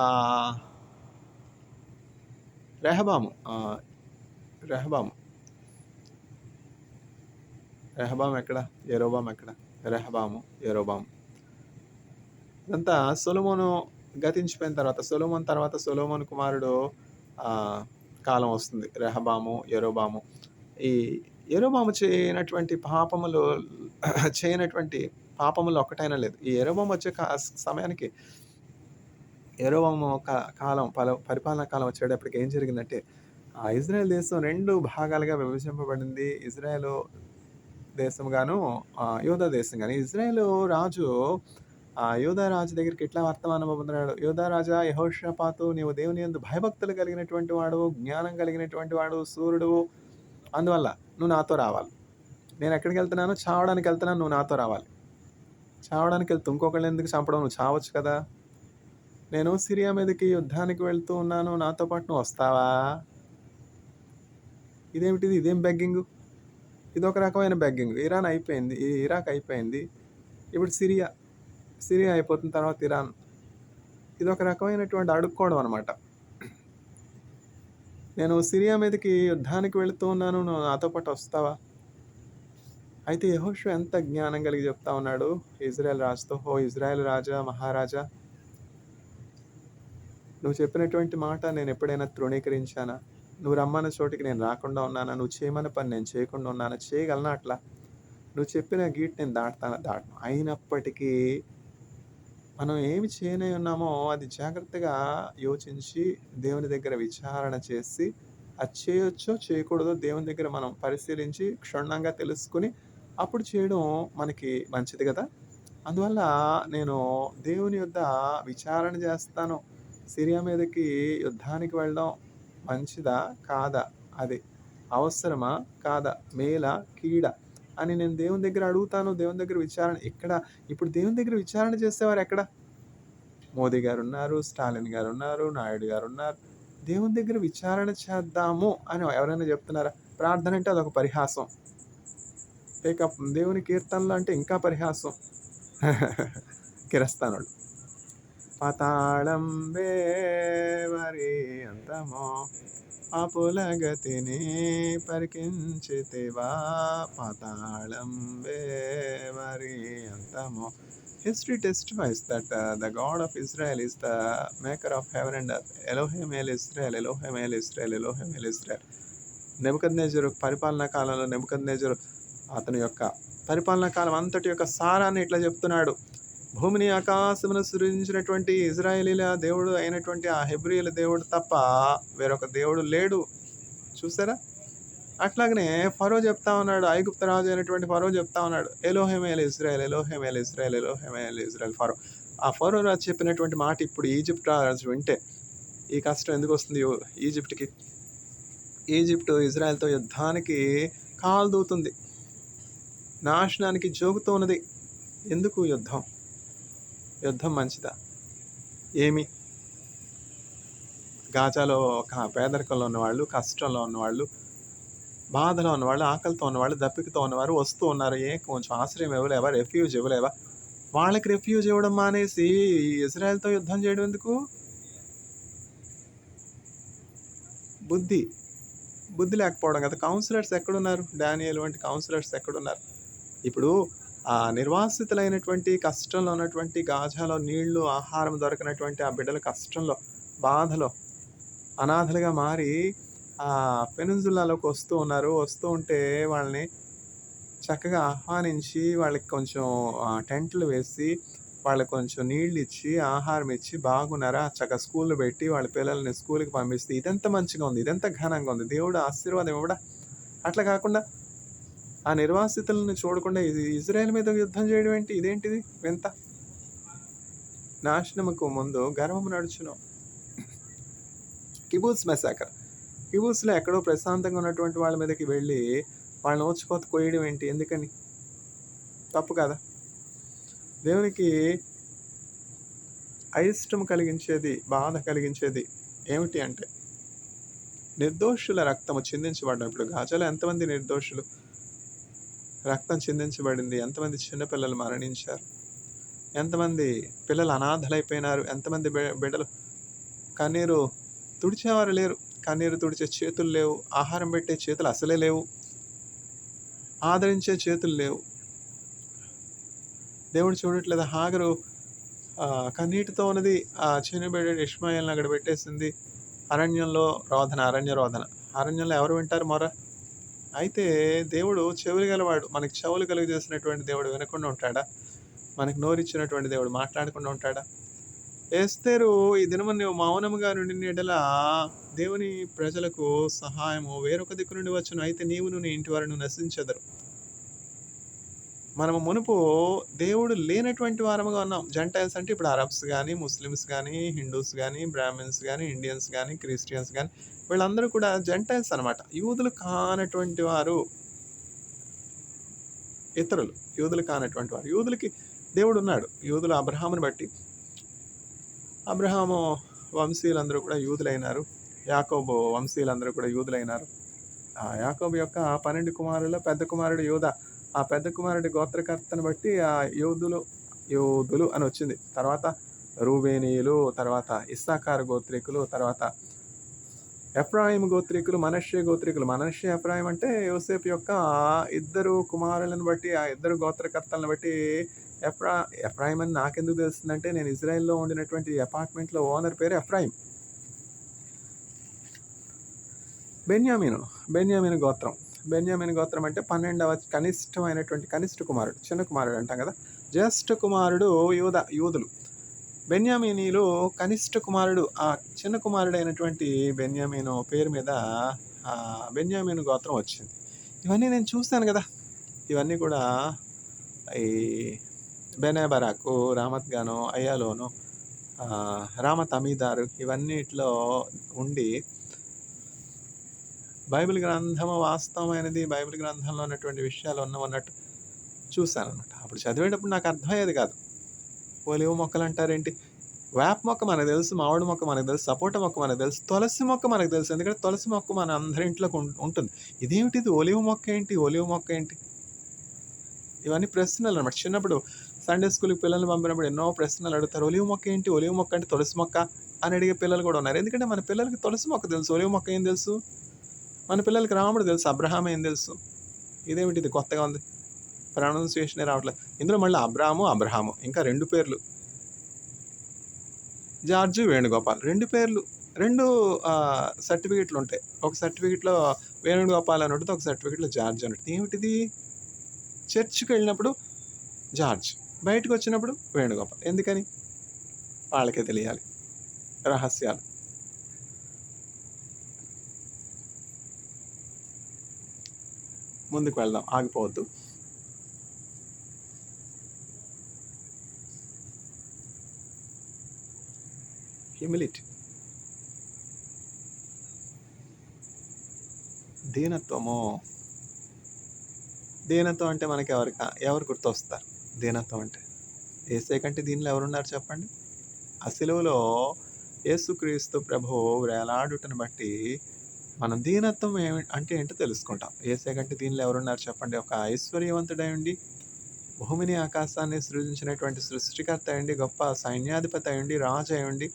ఆహ్, రెహబాము ఆహ్, రెహబాము. రెహబాము ఎక్కడ? యరొబాము ఎక్కడ? రెహబాము, యరొబాము. ఇదంతా సొలొమోను గతించిపోయిన తర్వాత, సొలొమోను కుమారుడు ఆహ్, కాలం వస్తుంది. రెహబాము, యరొబాము. ఈ యరొబాము చేయనటువంటి పాపములు ఒక్కటైనా లేదు. ఈ యరొబాము వచ్చే సమయానికి యరొబాము కాలం పరిపాలనా కాలం వచ్చేటప్పటికి ఏం జరిగిందంటే, ఇజ్రాయెల్ దేశం 2 భాగాలుగా విభజింపబడింది. ఇజ్రాయెలు దేశం గాను, యూదా దేశం గాను. ఇజ్రాయేలు రాజు యూదా రాజు దగ్గరికి ఇట్లా వర్తమానం పంపుతున్నాడు. యూదా రాజా యెహోషాపాతు, నీవు దేవుని యందు భయభక్తులు కలిగినటువంటి వాడువు, జ్ఞానం కలిగినటువంటి వాడువు, శూరుడువు. అందువల్ల నువ్వు నాతో రావాలి. నేను ఎక్కడికెళ్తున్నాను? చావడానికెళ్తున్నాను. నువ్వు నాతో రావాలి. చావడానికెళ్తే ఇంకొకళ్ళని ఎందుకు చంపడం? నువ్వు చావచ్చు కదా! నేను సిరియా మీదకి యుద్ధానికి వెళ్తూ ఉన్నాను. నాతో పాటు నువ్వు వస్తావా? ఇదేమిటిది? ఇదేం బెగ్గింగు? ఇదొక రకమైన బెగ్గింగ్. ఇరాక్ అయిపోయింది. ఇప్పుడు సిరియా అయిపోతున్న తర్వాత ఇరాన్. ఇదొక రకమైనటువంటి అడుక్కోవడం అనమాట. నేను సిరియా మీదకి యుద్ధానికి వెళుతూ ఉన్నాను. నువ్వు నాతో పాటు వస్తావా? అయితే యెహోషువ ఎంత జ్ఞానం కలిగి చెప్తా ఉన్నాడు ఇజ్రాయెల్ రాజుతో, ఓ ఇజ్రాయెల్ రాజా, మహారాజా, నువ్వు చెప్పినటువంటి మాట నేను ఎప్పుడైనా తృణీకరించానా? నువ్వు రమ్మన్న చోటికి నేను రాకుండా ఉన్నానా? నువ్వు చేయమన్న పని నేను చేయకుండా ఉన్నానా? చేయగలనా అట్లా? నువ్వు చెప్పిన గీట్ నేను దాటను. అయినప్పటికీ మనం ఏమి చేయనై ఉన్నామో అది జాగ్రత్తగా యోచించి, దేవుని దగ్గర విచారణ చేసి, అది చేయొచ్చో, చేయకూడదో దేవుని దగ్గర మనం పరిశీలించి, క్షుణ్ణంగా తెలుసుకొని, అప్పుడు చేయడం మనకి మంచిది గదా! అందువల్ల నేను దేవుని యొద్ద విచారణ చేస్తాను. సిరియా మీదకి యుద్ధానికి వెళ్ళడం మంచిదా? కాదా? అది అవసరమా? కాదా? మేలా? కీడా? అని నేను దేవుని దగ్గర అడుగుతాను. దేవుని దగ్గర ఇప్పుడు దేవుని దగ్గర విచారణ చేసేవారు ఎక్కడ? మోదీ గారున్నారు, స్టాలిన్ గారున్నారు, నాయుడు గారున్నారు. దేవుని దగ్గర విచారణ చేద్దాము అని ఎవరైనా చెప్తున్నారా? ప్రార్థన అంటే అదొక పరిహాసం. ఇక దేవుని కీర్తనలు అంటే ఇంకా పరిహాసం. కిరస్తానోళ్ళు. పాతాళం వేవరి అంతమో ఆపుల గతిని పరికించితివా, పాతాళం వేవరి అంతమో. History testifies that the God of Israel is the maker of heaven and earth. Elohim El Israel, Elohim El Israel, Elohim El Israel. నెబుకద్నెజరు పరిపాలనా కాలంలో అతని యొక్క పరిపాలనా కాలం అంతటి యొక్క సారాన్ని ఇట్లా చెప్తున్నాడు. భూమిని ఆకాశమును సృజించినటువంటి ఇజ్రాయేలీల దేవుడు అయినటువంటి ఆ హెబ్రీయుల దేవుడు తప్ప వేరొక దేవుడు లేడు. చూసారా? అట్లాగనే ఫరో చెప్తా ఉన్నాడు, ఐగుప్తు రాజు అయినటువంటి ఫరో చెప్తా ఉన్నాడు, Elohim El Israel, Elohim El Israel, Elohim El Israel Pharaoh. ఆ ఫరో రాజు చెప్పినటువంటి మాట ఇప్పుడు ఈజిప్ట్ రాజు వింటే ఈ కష్టం ఎందుకు వస్తుంది ఈజిప్ట్కి? ఈజిప్టు ఇజ్రాయెల్తో యుద్ధానికి కాలు దూతుంది, నాశనానికి జోగుతూ ఉన్నది. ఎందుకు యుద్ధం? యుద్ధం మంచిదా? ఏమి? గాజాలో పేదరికంలో ఉన్నవాళ్ళు, కష్టంలో ఉన్నవాళ్ళు, బాధలో ఉన్నవాళ్ళు, ఆకలితో ఉన్నవాళ్ళు, దప్పికతో ఉన్నవారు వస్తూ ఉన్నారు. కొంచెం ఆశ్రయం ఇవ్వలేవా? రెఫ్యూజ్ ఇవ్వలేవా? వాళ్ళకి రెఫ్యూజ్ ఇవ్వడం మానేసి ఇజ్రాయెల్తో యుద్ధం చేయడం ఎందుకు? బుద్ధి బుద్ధి లేకపోవడం కదా! కౌన్సిలర్స్ ఎక్కడున్నారు? డానియేల్ వంటి కౌన్సిలర్స్ ఎక్కడున్నారు? ఇప్పుడు ఆ నిర్వాసితులైనటువంటి కష్టంలో ఉన్నటువంటి గాజాలో నీళ్లు, ఆహారం దొరకనటువంటి ఆ బిడ్డల కష్టంలో, బాధలో, అనాథలుగా మారి పెనిన్సులాలోకి వస్తూ ఉన్నారు. వస్తూ ఉంటే వాళ్ళని చక్కగా ఆహ్వానించి వాళ్ళకి కొంచెం టెంట్లు వేసి, వాళ్ళకి కొంచెం నీళ్ళిచ్చి, ఆహారం ఇచ్చి బాగున్నారా? చక్కగా స్కూల్‌లో పెట్టి వాళ్ళ పిల్లల్ని స్కూల్‌కి పంపిస్తే ఇదెంత మంచిగా ఉంది. ఇదెంత ఘనంగా ఉంది. దేవుడు ఆశీర్వాదం ఇవ్వడా? అట్లా కాకుండా ఆ నిర్వాసితులను చూడకుండా ఇది ఇజ్రాయెల్ మీద యుద్ధం చేయడం ఏంటి? ఇదేంటిది వింత? నాశనముకు ముందు గర్వము నడుచును. కిబుట్జ్ మెసాకర్. కిబుట్జ్‌లో ఎక్కడో ప్రశాంతంగా ఉన్నటువంటి వాళ్ళ మీదకి వెళ్ళి వాళ్ళని ఊచకోత కోయడం ఏంటి? ఎందుకని? తప్పు కదా! దేవునికి అయిష్టం కలిగించేది, బాధ కలిగించేది ఏమిటి అంటే, నిర్దోషుల రక్తము చిందించబడడం. ఇప్పుడు గాజాలో ఎంతమంది నిర్దోషులు రక్తం చిందించబడింది. ఎంతమంది చిన్న పిల్లలు మరణించారు. ఎంతమంది పిల్లలు అనాథలైపోయినారు. ఎంతమంది బిడ్డలు కన్నీరు తుడిచేవారు లేరు. కన్నీరు తుడిచే చేతులు లేవు. ఆహారం పెట్టే చేతులు అసలే లేవు. ఆదరించే చేతులు లేవు. దేవుడు చూడట్లేదా? హాగరు కన్నీటితో ఉన్నది. ఆ చిన్న బిడ్డడు ఇష్మాయేల్‌ని అక్కడ పెట్టేసింది. అరణ్యంలో రోదన, అరణ్య రోదన. అరణ్యంలో ఎవరు వింటారు మొర? అయితే దేవుడు చెవులు గలవాడు. మనకి చెవులు కలుగజేసినటువంటి దేవుడు వినకుండా ఉంటాడా? మనకు నోరిచ్చినటువంటి దేవుడు మాట్లాడకుండా ఉంటాడా? ఎస్తేరు ఈ దినము నీవు మౌనముగా నుండిన యెడల దేవుని ప్రజలకు సహాయము వేరొక దిక్కు నుండి వచ్చును. అయితే నీవును నీ ఇంటి వారును నశించెదరు. మనము మునుపు దేవుడు లేనటువంటి వారముగా ఉన్నాం. జెంటైల్స్ అంటే ఇప్పుడు అరబ్స్ గాని, ముస్లిమ్స్ గాని, హిందూస్ గాని, బ్రాహ్మిన్స్ గాని, ఇండియన్స్ గాని, క్రిస్టియన్స్ గాని వీళ్ళందరూ కూడా జెంటైల్స్ అన్నమాట. యూదులు కానటువంటి వారు. ఇతరులు. యూదులు కానటువంటి వారు. యూదులకి దేవుడున్నాడు. యూదులు అబ్రహామును బట్టి అబ్రహాము వంశీయులందరూ కూడా యూదులైనారు. యాకోబు వంశీయులందరూ కూడా యూదులైనారు. యాకోబు యొక్క 12 కుమారుల్లో పెద్ద కుమారుడు యూదా. ఆ పెద్ద కుమారుడి గోత్రకర్తను బట్టి యోధులు అని వచ్చింది. తర్వాత రూబేనీయులు, తర్వాత ఇస్సాకారు గోత్రికులు, తర్వాత ఎఫ్రాయిము గోత్రికులు, మనష్షే గోత్రికులు. మనష్షే, ఎఫ్రాయిం అంటే యోసేపు యొక్క ఇద్దరు కుమారులను బట్టి, ఆ ఇద్దరు గోత్రకర్తలను బట్టి ఎఫ్రాయిం అని నాకెందుకు తెలుస్తుందంటే, నేను ఇజ్రాయెల్‌లో ఉండినటువంటి అపార్ట్మెంట్‌లో ఓనర్ పేరు ఎఫ్రాయిం. బెన్యామీను గోత్రం. బెన్యామీను గోత్రం అంటే 12వ కనిష్ఠమైనటువంటి కనిష్ఠ కుమారుడు. చిన్న కుమారుడు అంటాం కదా! జ్యేష్ఠ కుమారుడు యూదులు. బెన్యామీనీయులు కనిష్ఠ కుమారుడు. ఆ చిన్న కుమారుడైనటువంటి బెన్యామీను పేరు మీద బెన్యామీను గోత్రం వచ్చింది. ఇవన్నీ నేను చూసాను కదా! ఇవన్నీ కూడా ఈ బెనేబరాకు, రామత్ గాను, అయ్యాలోను, రామత్ అమీదారు ఇవన్నిట్లో ఉండి బైబిల్ గ్రంథము వాస్తవమైనది, బైబిల్ గ్రంథంలో ఉన్నటువంటి విషయాలు ఉన్నట్టు చూశాననమాట. అప్పుడు చదివేటప్పుడు నాకు అర్థమయ్యేది కాదు. ఒలివ మొక్కలు అంటారేంటి? వేప మొక్క మనకు తెలుసు, మామిడి మొక్క మనకు తెలుసు, సపోటా మొక్క మనకు తెలుసు, తులసి మొక్క మనకు తెలుసు. ఎందుకంటే తులసి మొక్క మన అందరి ఇంట్లోకి ఉంటుంది. ఇదేమిటిది ఒలివ మొక్క ఏంటి? ఒలివ మొక్క ఏంటి? ఇవన్నీ ప్రశ్నలు అనమాట. చిన్నప్పుడు సండే స్కూల్‌కి పిల్లల్ని పంపినప్పుడు ఎన్నో ప్రశ్నలు అడుగుతారు. ఒలివ మొక్క ఏంటి? ఒలివ మొక్క అంటే తులసి మొక్క అని అడిగే పిల్లలు కూడా ఉన్నారు. ఎందుకంటే మన పిల్లలకి తులసి మొక్క తెలుసు. ఒలివ మొక్క ఏం తెలుసు? మన పిల్లలకి రాముడు తెలుసు. అబ్రహాం ఏం తెలుసు? ఇదేమిటిది కొత్తగా ఉంది. ప్రొనౌన్సియేషనే రావట్లేదు. ఇందులో మళ్ళీ అబ్రహాము ఇంకా 2 పేర్లు. జార్జ్, వేణుగోపాల్ 2 పేర్లు. 2 సర్టిఫికేట్లు ఉంటాయి. ఒక సర్టిఫికేట్‌లో వేణుగోపాల్ అని ఉంటుంది. ఒక సర్టిఫికేట్‌లో జార్జ్ అని ఉంటుంది. ఏమిటిది? చర్చ్‌కి వెళ్ళినప్పుడు జార్జ్, బయటకు వచ్చినప్పుడు వేణుగోపాల్. ఎందుకని? వాళ్ళకే తెలియాలి రహస్యాలు. ముందుకు వెళ్దాం, ఆగిపోవద్దు. హ్యూమిలిటీ, దీనత్వము. దీనత్వం అంటే మనకి ఎవరు గుర్తొస్తారు? దీనత్వం అంటే యేసయ్య కంటే దీనిలో ఎవరున్నారు చెప్పండి? ఆ సిలువలో యేసుక్రీస్తు ప్రభువు వేలాడుటను బట్టి మనం దీనత్వం అంటే ఏంటో తెలుసుకుంటాం. యేసయ్య కంటే దీనిలో ఎవరున్నారు చెప్పండి? ఒక ఐశ్వర్యవంతుడై ఉండి, భూమిని ఆకాశాన్ని సృజించినటువంటి సృష్టికర్త అయ్యుండి, గొప్ప సైన్యాధిపతి అయ్యుండి, రాజు అయ్యుండి,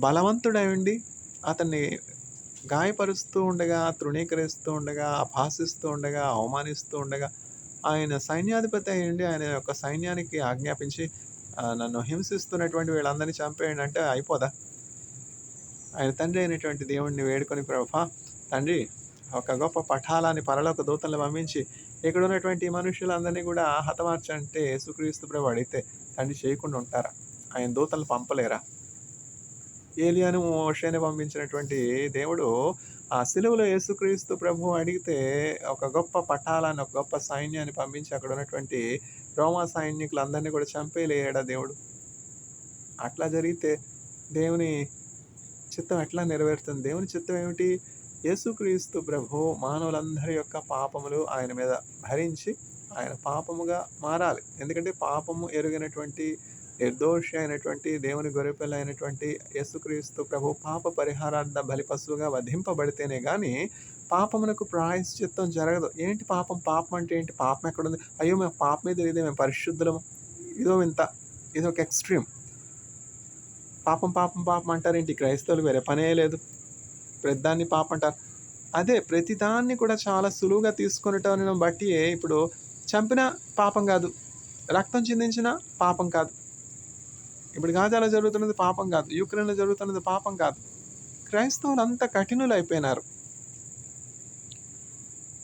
బలవంతుడై ఉండి, అతన్ని గాయపరుస్తూ ఉండగా, తృణీకరిస్తూ ఉండగా, అపహాసిస్తూ ఉండగా, అవమానిస్తూ ఉండగా, ఆయన సైన్యాధిపతి అయ్యుండి ఆయన యొక్క సైన్యానికి ఆజ్ఞాపించి నన్ను హింసిస్తున్నటువంటి వీళ్ళందరినీ చంపేయండి అంటే అయిపోదా? ఆయన తండ్రి అయినటువంటి దేవుడిని వేడుకొని, ప్రభా తండ్రి, ఒక గొప్ప పటాలాన్ని పరలోక దూతలను పంపించి ఇక్కడ ఉన్నటువంటి మనుషులందరినీ కూడా హతమార్చంటే యేసుక్రీస్తు ప్రభు అడిగితే తండ్రి చేయకుండా ఉంటారా? ఆయన దూతలను పంపలేరా? ఏలియాను మోషేని పంపించినటువంటి దేవుడు ఆ సిలువలో యేసుక్రీస్తు ప్రభు అడిగితే ఒక గొప్ప పటాలాన్ని, ఒక గొప్ప సైన్యాన్ని పంపించి అక్కడ ఉన్నటువంటి రోమా సైనికులందరినీ కూడా చంపేయలేడా దేవుడు? అట్లా జరిగితే దేవుని చిత్తం ఎట్లా నెరవేరుతుంది? దేవుని చిత్తం ఏమిటి? యేసుక్రీస్తు ప్రభు మానవులందరి యొక్క పాపములు ఆయన మీద భరించి, ఆయన పాపముగా మారాలి. ఎందుకంటే పాపము ఎరుగనటువంటి నిర్దోషి అయినటువంటి దేవుని గొర్రెపిల్ల అయినటువంటి యేసుక్రీస్తు ప్రభు పాప పరిహారార్థ బలిపశువుగా వధింపబడితేనే గాని పాపమునకు ప్రాయశ్చిత్తం జరగదు. ఏంటి పాపం? పాపం అంటే ఏంటి? పాపం ఎక్కడుంది? అయ్యో! మేము పాపమే తెలియదే, మేము పరిశుద్ధులము. ఇదో వింత. ఇదొక ఎక్స్‌ట్రీమ్. పాపం, పాపం, పాపం అంటారేంటి? క్రైస్తవులకు వేరే పనే లేదు. ప్రతిదాన్ని పాపం అంటారు. అదే ప్రతిదాన్ని కూడా చాలా సులువుగా తీసుకొనటం బట్టి ఇప్పుడు చంపినా పాపం కాదు. రక్తం చిందించినా పాపం కాదు. ఇప్పుడు గాజాలో జరుగుతున్నది పాపం కాదు. యుక్రెయిన్‌లో జరుగుతున్నది పాపం కాదు. క్రైస్తవులు అంత కఠినులైపోయినారు.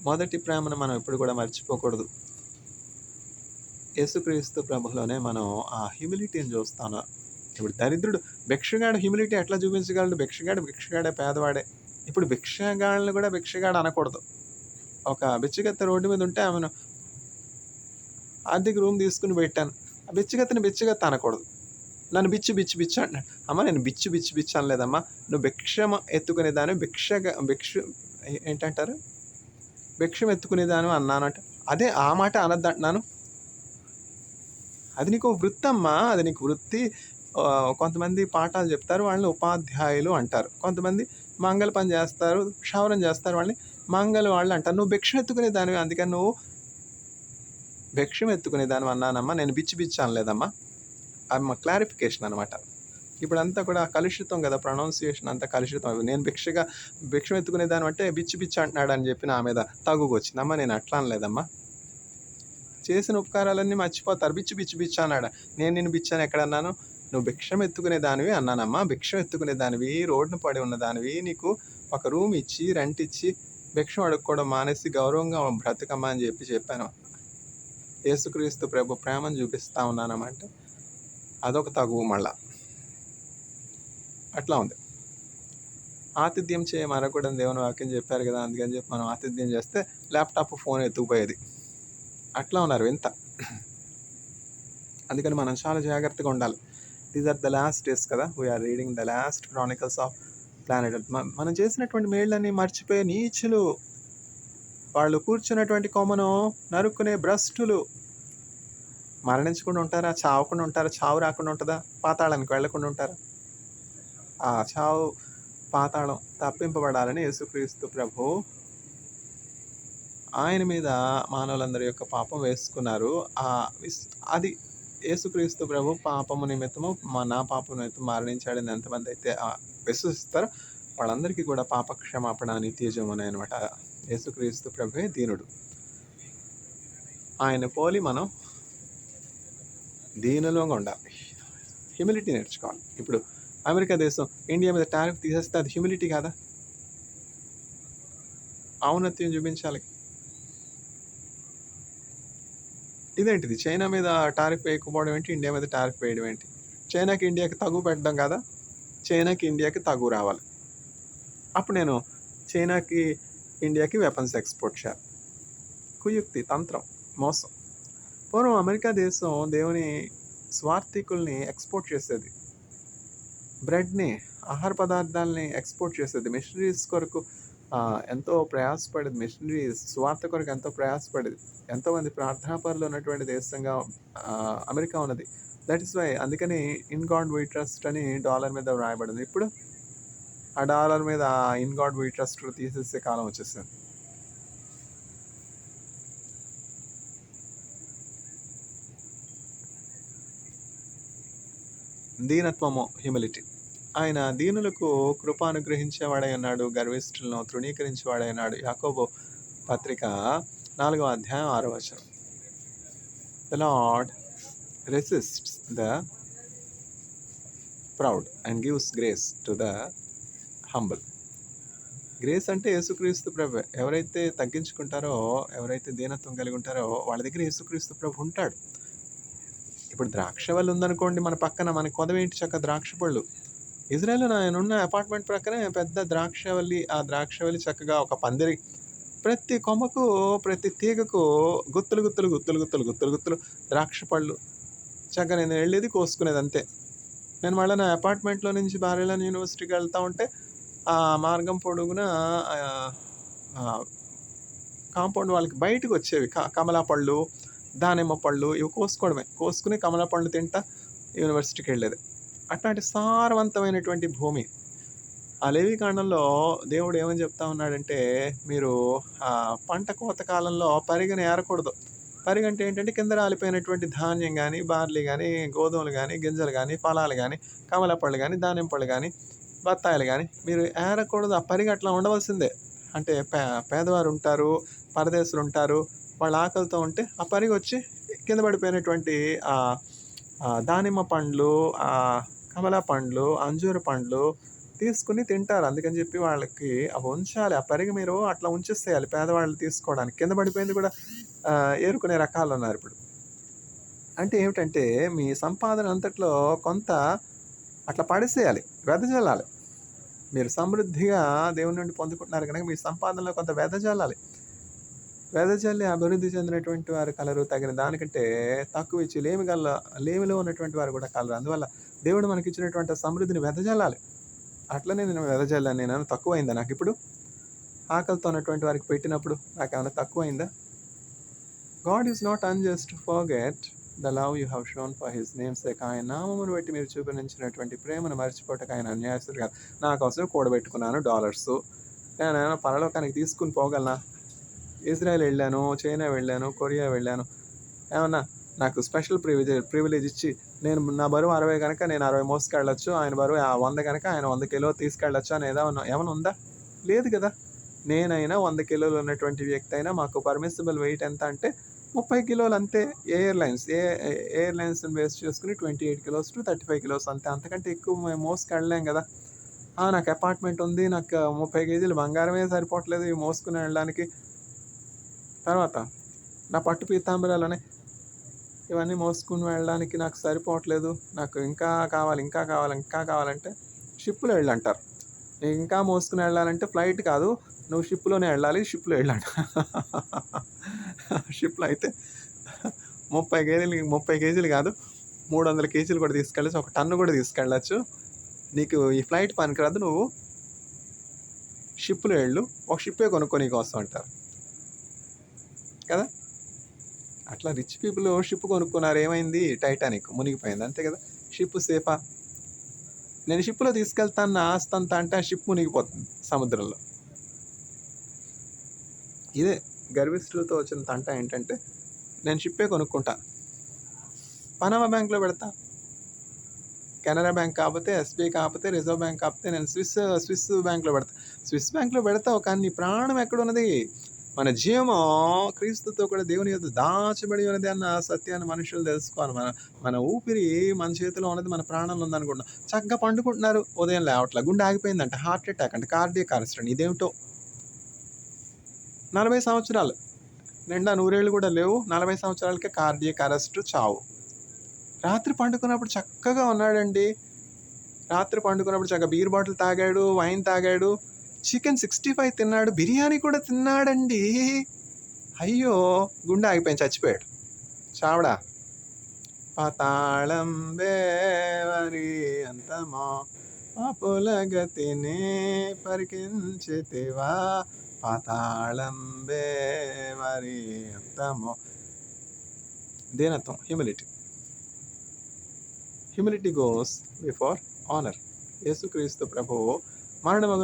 మొదటి ప్రేమను మనం ఎప్పుడు కూడా మర్చిపోకూడదు. యేసుక్రీస్తు ప్రభులోనే మనం ఆ హ్యూమిలిటీని చూస్తాను. ఇప్పుడు దరిద్రుడు భిక్షగాడు హ్యూమిలిటీ ఎట్లా చూపించగలడు? భిక్షగాడే పేదవాడే. ఇప్పుడు భిక్షగాళ్ళని కూడా భిక్షగాడు అనకూడదు. ఒక బిచ్చగత్తె రోడ్డు మీద ఉంటే ఆమెను అద్దెకి రూమ్ తీసుకొని పెట్టాను. ఆ బిచ్చగత్తెని బిచ్చగత్తె అనకూడదు. నన్ను బిచ్చు బిచ్చు బిచ్చు అంటున్నాడు. అమ్మ నేను బిచ్చు బిచ్చు బిచ్చు అనలేదమ్మా. నువ్వు ఎత్తుకునేదాన్ని భిక్షు ఏంటంటారు? భిక్షం ఎత్తుకునేదానివి అన్నానంట. అదే ఆ మాట అనొద్దంటున్నాను. అది నీకు వృత్తమ్మా. అది నీకు వృత్తి. కొంతమంది పాఠాలు చెప్తారు. వాళ్ళని ఉపాధ్యాయులు అంటారు. కొంతమంది మంగలి పని చేస్తారు, క్షౌరం చేస్తారు. వాళ్ళని మంగలి వాళ్ళు అంటారు. నువ్వు భిక్షం ఎత్తుకునేదానివి. అందుకని నువ్వు భిక్షం ఎత్తుకునేదానివి అన్నానమ్మా. నేను బిచ్చు బిచ్చు అనలేదమ్మా. అది మా క్లారిఫికేషన్ అనమాట. ఇప్పుడంతా కూడా కలుషితం కదా! ప్రొనౌన్సియేషన్ అంతా కలుషితం. నేను భిక్షం ఎత్తుకునేదాన్ని అంటే బిచ్చు బిచ్చు అంటున్నాడు అని చెప్పి నా మీద తగుకొచ్చిందమ్మా. నేను అట్లా అనలేదమ్మా. చేసిన ఉపకారాలన్నీ మర్చిపోతారు. బిచ్చు బిచ్చు బిచ్చు అన్నాడు. నేను నిన్ను బిచ్చు అని ఎక్కడన్నాను? నువ్వు భిక్షం ఎత్తుకునే దానివి అన్నానమ్మా. భిక్షం ఎత్తుకునే దానివి, రోడ్డున పడి ఉన్న దానివి, నీకు ఒక రూమ్ ఇచ్చి, రెంట్ ఇచ్చి, భిక్షం అడుక్కోవడం మానేసి గౌరవంగా బ్రతుకమ్మా అని చెప్పాను. యేసుక్రీస్తు ప్రభు ప్రేమను చూపిస్తా ఉన్నానమంటే అదొక తగువు మళ్ళా. అట్లా ఉంది. ఆతిథ్యం చేయమనకూడదని దేవుని వాక్యం చెప్పారు కదా! అందుకని చెప్పి మనం ఆతిథ్యం చేస్తే ల్యాప్‌టాప్, ఫోన్ ఎత్తుకుపోయేది. అట్లా ఉన్నారు వింత. అందుకని మనం చాలా జాగ్రత్తగా ఉండాలి. These are the last days కదా! We are reading the last chronicles of planet Earth. మనం చేసినటువంటి మేళ్ళన్నీ మర్చిపోయే నీచులు, వాళ్ళు కూర్చున్నటువంటి కొమ్మను నరుక్కునే భ్రష్టులు మరణించకుండా ఉంటారా? చావకుండా ఉంటారా? చావు రాకుండా ఉంటుందా? పాతాళానికి వెళ్లకుండా ఉంటారా? ఆ చావు, పాతాళం తప్పింపబడాలని యేసుక్రీస్తు ప్రభు ఆయన మీద మానవులందరి యొక్క పాపం వేసుకున్నారు. అది యేసుక్రీస్తు ప్రభు పాపము నిమిత్తము నా పాపం నిమిత్తం మరణించాడని ఎంతమంది అయితే విశ్వసిస్తారో వాళ్ళందరికీ కూడా పాప క్షమాపణ నిత్యజీవనం అనమాట. యేసుక్రీస్తు ప్రభువే దీనుడు. ఆయన పోలి మనం దీనులుగా ఉండాలి. హ్యూమిలిటీ నేర్చుకోవాలి. ఇప్పుడు అమెరికా దేశం ఇండియా మీద టారిఫ్ తీసేస్తే అది హ్యూమిలిటీ కాదా? ఔన్నత్యం చూపించాలి. ఇదేంటిది? చైనా మీద టారిఫ్ వేయకపోవడం ఏంటి? ఇండియా మీద టారిఫ్ వేయడం ఏంటి? చైనాకి ఇండియాకి తగువ పెట్టడం కాదా? చైనాకి ఇండియాకి తగువ రావాలి. అప్పుడు నేను చైనాకి ఇండియాకి వెపన్స్ ఎక్స్పోర్ట్ చేయాలి. కుయుక్తి, తంత్రం, మోసం. పూర్వం అమెరికా దేశం దేవుని స్వార్థికుల్ని ఎక్స్పోర్ట్ చేసేది. బ్రెడ్ని, ఆహార పదార్థాలని ఎక్స్పోర్ట్ చేసేది. మిషనరీస్ కొరకు ఎంతో ప్రయాసపడేది. మిషనరీస్ స్వార్థ కొరకు ఎంతో ప్రయాసపడేది. ఎంతోమంది ప్రార్థనాపరులు ఉన్నటువంటి దేశంగా అమెరికా ఉన్నది. దట్ ఈస్ వై అందుకని ఇన్ గాడ్ వీ ట్రస్ట్ అని డాలర్ మీద వ్రాయబడింది. ఇప్పుడు ఆ డాలర్ మీద ఇన్ గాడ్ వీ ట్రస్ట్ తీసేసే కాలం వచ్చేసింది. దీనత్వము, హ్యూమిలిటీ. ఆయన దీనులకు కృప అనుగ్రహించేవాడై ఉన్నాడు. గర్విష్ఠులను తృణీకరించేవాడై ఉన్నాడు. యాకోబు పత్రిక 4వ అధ్యాయం 6వ వచనం. The Lord resists the proud and gives grace to the humble. Grace అంటే యేసుక్రీస్తు ప్రభు. ఎవరైతే తగ్గించుకుంటారో, ఎవరైతే దీనత్వం కలిగి ఉంటారో వాళ్ళ దగ్గర యేసుక్రీస్తు ప్రభు ఉంటాడు. ఇప్పుడు ద్రాక్షవల్లి ఉందనుకోండి మన పక్కన, మనకి కొదవేంటి చక్క ద్రాక్ష పళ్ళు. ఇజ్రాయెల్‌లో నేనున్న అపార్ట్మెంట్ ప్రక్కనే పెద్ద ద్రాక్షవల్లి. ఆ ద్రాక్షవల్లి చక్కగా ఒక పందిరి, ప్రతి కొమ్మకు ప్రతి తీగకు గుత్తులు గుత్తులు గుత్తులు గుత్తులు గుత్తులు గుత్తులు ద్రాక్ష పళ్ళు. చక్కగా నేను వెళ్ళేది కోసుకునేది అంతే. నేను మళ్ళీ నా అపార్ట్మెంట్లో నుంచి బారెలన్ యూనివర్సిటీకి వెళ్తా ఉంటే ఆ మార్గం పొడుగున కాంపౌండ్ వాళ్ళకి బయటకు వచ్చేవి కమలా పళ్ళు, దానిమ్మ పళ్ళు, ఇవి కోసుకోవడమే. కోసుకుని కమలా పళ్ళు తింటా యూనివర్సిటీకి వెళ్ళేది. అట్లాంటి సారవంతమైనటువంటి భూమి. ఆ లేవీకాండంలో దేవుడు ఏమని చెప్తా ఉన్నాడంటే, మీరు పంట కోత కాలంలో పరిగెను ఏరకూడదు. పరిగంటే ఏంటంటే కింద రాలిపోయినటువంటి ధాన్యం కానీ, బార్లీ కానీ, గోధుమలు కానీ, గింజలు కానీ, ఫలాలు కానీ, కమలా పళ్ళు కానీ, దానిమ్మ పళ్ళు కానీ, బత్తాయిలు కానీ మీరు ఏరకూడదు. ఆ పరిగె అట్లా ఉండవలసిందే. అంటే పేదవారు ఉంటారు, పరదేశులు ఉంటారు, వాళ్ళ ఆకలితో ఉంటే ఆ పరిగె వచ్చి కింద పడిపోయినటువంటి దానిమ్మ పండ్లు, కమలా పండ్లు, అంజూర పండ్లు తీసుకుని తింటారు. అందుకని చెప్పి వాళ్ళకి అవి ఉంచాలి. ఆ పరిగె మీరు అట్లా ఉంచేసేయాలి పేదవాళ్ళు తీసుకోవడానికి. కింద పడిపోయింది కూడా ఏరుకునే రకాలు ఉన్నారు ఇప్పుడు. అంటే ఏమిటంటే మీ సంపాదన అంతట్లో కొంత అట్లా పడేసేయాలి, వెదజల్లాలి. మీరు సమృద్ధిగా దేవుని నుండి పొందుకుంటున్నారు కనుక మీ సంపాదనలో కొంత వెదజల్లాలి. వెదజల్లి అభివృద్ధి చెందినటువంటి వారు కలరు, తగిన దానికంటే తక్కువ ఇచ్చి లేమిలో ఉన్నటువంటి వారు కూడా కలరు. అందువల్ల దేవుడు మనకి ఇచ్చినటువంటి సమృద్ధిని వెదజల్లాలి. అట్లనే నేను వెదజల్లాను. నేను తక్కువైందా నాకు? ఇప్పుడు ఆకలితో ఉన్నటువంటి వారికి పెట్టినప్పుడు నాకేమైనా తక్కువైందా? God is not unjust to forget the love you have shown for his name's sake. ఆయన నామమును బట్టి మీరు చూపించినటువంటి ప్రేమను మర్చిపోవటకు ఆయన అన్యాయస్తుడు కాదు. నా కోసం కూడబెట్టుకున్నాను డాలర్స్. నేను పరలోకానికి తీసుకుని పోగలనా? ఇజ్రాయెల్ వెళ్ళాను, చైనా వెళ్ళాను, కొరియా వెళ్ళాను. ఏమన్నా నాకు స్పెషల్ ప్రివిలేజ్ ఇచ్చి నా బరువు 60 కనుక నేను 60 మోసుకెళ్ళొచ్చు, ఆయన బరువు 100 కనుక ఆయన 100 కిలో తీసుకెళ్ళొచ్చు అని ఏమైనా ఉందా? లేదు కదా. నేనైనా 100 కిలోలు ఉన్నటువంటి వ్యక్తి అయినా మాకు పర్మిసిబుల్ వెయిట్ ఎంత అంటే 30 కిలోలు అంతే. ఎయిర్లైన్స్ని బేస్ చేసుకుని 28 కిలోస్ టు 35 కిలోస్ అంతే. అంతకంటే ఎక్కువ మేము మోసుకెళ్ళలేం కదా. నాకు అపార్ట్మెంట్ ఉంది, నాకు 30 కేజీలు బంగారమే సరిపోవట్లేదు ఇవి మోసుకుని వెళ్ళడానికి. తర్వాత నా పట్టు పీతాంబరాలని ఇవన్నీ మోసుకుని వెళ్ళడానికి నాకు సరిపోవట్లేదు, నాకు ఇంకా కావాలంటే షిప్లో వెళ్ళంటారు. ఇంకా మోసుకుని వెళ్ళాలంటే ఫ్లైట్ కాదు, నువ్వు షిప్లోనే వెళ్ళాలి, షిప్లో వెళ్ళంట. షిప్లో అయితే 30 కేజీలు కాదు 300 కేజీలు కూడా తీసుకెళ్ళచ్చు, 1 టన్ను కూడా తీసుకెళ్ళచ్చు. నీకు ఈ ఫ్లైట్ పనికిరాదు, నువ్వు షిప్లో వెళ్ళు, ఒక షిప్పే కొనుక్కో నీకు వస్తూ అంటారు కదా. అట్లా రిచ్ పీపుల్ షిప్ కొనుక్కున్నారు. ఏమైంది? టైటానిక్ మునిగిపోయింది, అంతే కదా. షిప్ సేఫా? నేను షిప్లో తీసుకెళ్తాను నా ఆస్తి అంతా అంటే ఆ షిప్ మునిగిపోతుంది సముద్రంలో. ఇదే గర్విష్ఠులతో వచ్చిన తంట ఏంటంటే, నేను షిప్పే కొనుక్కుంటా, పనామా బ్యాంక్లో పెడతా, కెనరా బ్యాంక్ కాకపోతే, ఎస్బీఐ కాకపోతే, రిజర్వ్ బ్యాంక్ కాకపోతే నేను స్విస్ బ్యాంక్లో పెడతా. స్విస్ బ్యాంక్లో పెడతావు కానీ నీ ప్రాణం ఎక్కడున్నది? మన జీవము క్రీస్తుతో కూడా దేవుని యొద్ద దాచబడి ఉన్నది అన్న సత్యాన్ని మనుషులు తెలుసుకోవాలి. మన ఊపిరి మన చేతిలో ఉన్నది, మన ప్రాణంలో ఉందనుకుంటున్నాం. చక్కగా పండుకుంటున్నారు, ఉదయం లేవట్లా, గుండె ఆగిపోయిందంట, హార్ట్ అటాక్ అంటే, కార్డియాక్ అరెస్ట్ అండి. ఇదేమిటో 40 సంవత్సరాలు నిండా 100 ఏళ్ళు కూడా లేవు, 40 సంవత్సరాలకే కార్డియాక్ అరెస్ట్, చావు. రాత్రి పండుకున్నప్పుడు చక్కగా ఉన్నాడండి. రాత్రి పండుకున్నప్పుడు చక్కగా బీర్ బాటిల్ తాగాడు, వైన్ తాగాడు, చికెన్ 65 తిన్నాడు, బిర్యానీ కూడా తిన్నాడండి. అయ్యో, గుండె ఆగిపోయింది, చచ్చిపోయాడు. చావడా. పాతాళం బేవరి అంతమో పాపుల గతిని పరికించితివా, పాతాళం బేవరి అంతమో. దీనత్వం, హ్యూమిలిటీ గోస్ బిఫోర్ ఆనర్. యేసుక్రీస్తు ప్రభువు మరణమగు